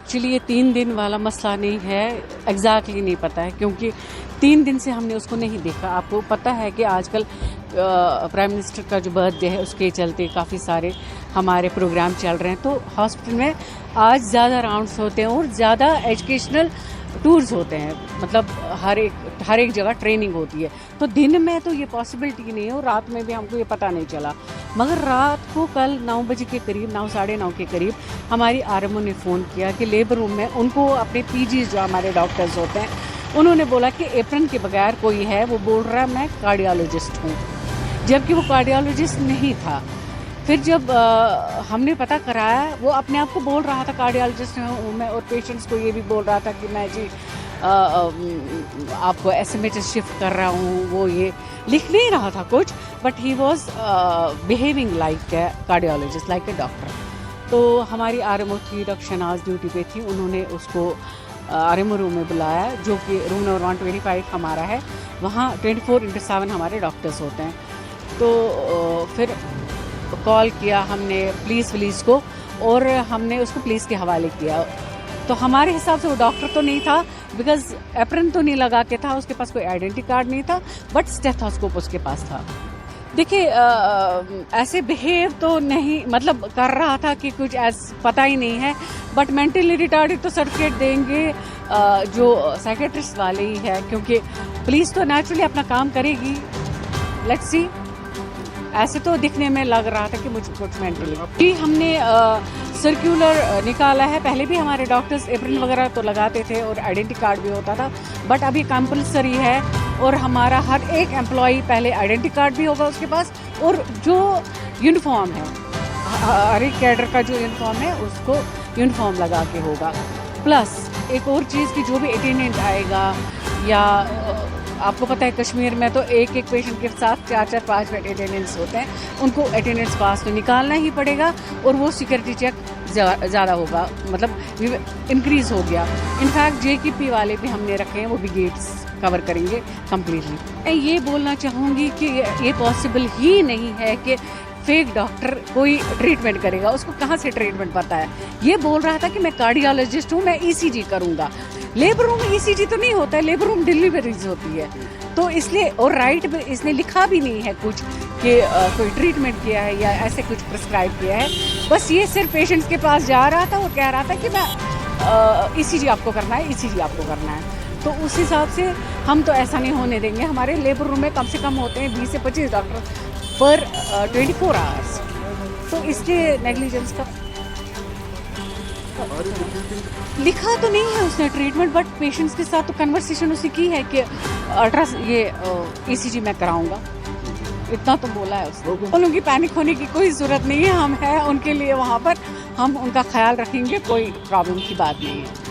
Actually ये 3 दिन वाला मसला नहीं है, एग्जैक्टली नहीं पता है, क्योंकि 3 दिन से हमने उसको नहीं देखा। आपको पता है कि आजकल प्राइम मिनिस्टर का जो बर्थडे है उसके चलते काफ़ी सारे हमारे प्रोग्राम चल रहे हैं, तो हॉस्पिटल में आज ज़्यादा राउंड्स होते हैं और ज़्यादा एजुकेशनल टूर्स होते हैं, मतलब हर एक जगह ट्रेनिंग होती है। तो दिन में तो ये पॉसिबिलिटी नहीं है और रात में भी हमको ये पता नहीं चला, मगर रात को कल 9 बजे के करीब, 9 साढ़े 9 के करीब हमारी आरएमओ ने फ़ोन किया कि लेबर रूम में उनको अपने पीजी जो हमारे डॉक्टर्स होते हैं उन्होंने बोला कि एप्रन के बगैर कोई है, वो बोल रहा है मैं कार्डियोलॉजिस्ट हूँ, जबकि वो कार्डियोलॉजिस्ट नहीं था। फिर जब हमने पता कराया, वो अपने आप को बोल रहा था कार्डियोलॉजिस्ट हूँ मैं, और पेशेंट्स को ये भी बोल रहा था कि मैं जी आपको एसएमएच शिफ्ट कर रहा हूँ, वो ये लिख नहीं रहा था कुछ, but he was behaving like a cardiologist, like a doctor. तो हमारी आरएमओ थी, डॉक्टर शनाज ड्यूटी पे थी, उन्होंने उसको आरएमओ रूम में बुलाया, जो कि रूम नंबर 125 हमारा है, वहाँ 24/7 हमारे डॉक्टर्स होते हैं। तो फिर कॉल किया हमने पुलिस को, और हमने उसको पुलिस के हवाले किया। तो हमारे हिसाब से वो डॉक्टर तो नहीं था, बिकॉज एप्रन तो नहीं लगा के था, उसके पास कोई आइडेंटिटी कार्ड नहीं था, बट स्टेथोस्कोप उसके पास था। देखिए ऐसे बिहेव तो नहीं, मतलब कर रहा था कि कुछ पता ही नहीं है, बट मेंटली रिटार्डेड तो सर्टिफिकेट देंगे जो साइकेट्रिस्ट वाले ही है, क्योंकि पुलिस तो नेचुरली अपना काम करेगी। लेट्स सी, ऐसे तो दिखने में लग रहा था कि मुझे कुछ मेंटली जी। हमने सर्कुलर निकाला है, पहले भी हमारे डॉक्टर्स एप्रन वगैरह तो लगाते थे और आइडेंटिटी कार्ड भी होता था, बट अभी कंपलसरी है, और हमारा हर एक एम्प्लॉई पहले आइडेंटिटी कार्ड भी होगा उसके पास, और जो यूनिफॉर्म है, हर एक कैडर का जो यूनिफॉर्म है उसको यूनिफॉर्म लगा के होगा। प्लस एक और चीज़ कि जो भी अटेंडेंट आएगा, या आपको पता है कश्मीर में तो एक पेशेंट के साथ 4-4, 5 अटेंडेंट्स होते हैं, उनको अटेंडेंस पास तो निकालना ही पड़ेगा, और वो सिक्योरिटी चेक ज़्यादा होगा, मतलब इंक्रीज़ हो गया। इनफैक्ट JKP वाले भी हमने रखे हैं, वो भी गेट्स कवर करेंगे कम्प्लीटली। मैं ये बोलना चाहूँगी कि ये पॉसिबल ही नहीं है कि फेक डॉक्टर कोई ट्रीटमेंट करेगा, उसको कहाँ से ट्रीटमेंट पता है। ये बोल रहा था कि मैं कार्डियोलॉजिस्ट हूँ, मैं ECG करूँगा। लेबर रूम में ECG तो नहीं होता है, लेबर रूम डिलीवरीज होती है, तो इसलिए, और राइट में इसने लिखा भी नहीं है कुछ कि कोई ट्रीटमेंट किया है या ऐसे कुछ प्रिस्क्राइब किया है। बस ये सिर्फ पेशेंट्स के पास जा रहा था और कह रहा था कि मैं ECG आपको करना है, ECG आपको करना है। तो उस हिसाब से हम तो ऐसा नहीं होने देंगे। हमारे लेबर रूम में कम से कम होते हैं 20 से 25 डॉक्टर पर 24 आवर्स, तो इसके नेग्लिजेंस का लिखा तो नहीं है उसने ट्रीटमेंट, बट पेशेंट्स के साथ तो कन्वर्सेशन उसी की है कि ECG मैं कराऊंगा, इतना तो बोला है उसने। बोलूँ कि पैनिक होने की कोई ज़रूरत नहीं है, हम हैं उनके लिए वहाँ पर, हम उनका ख्याल रखेंगे, कोई प्रॉब्लम की बात नहीं है।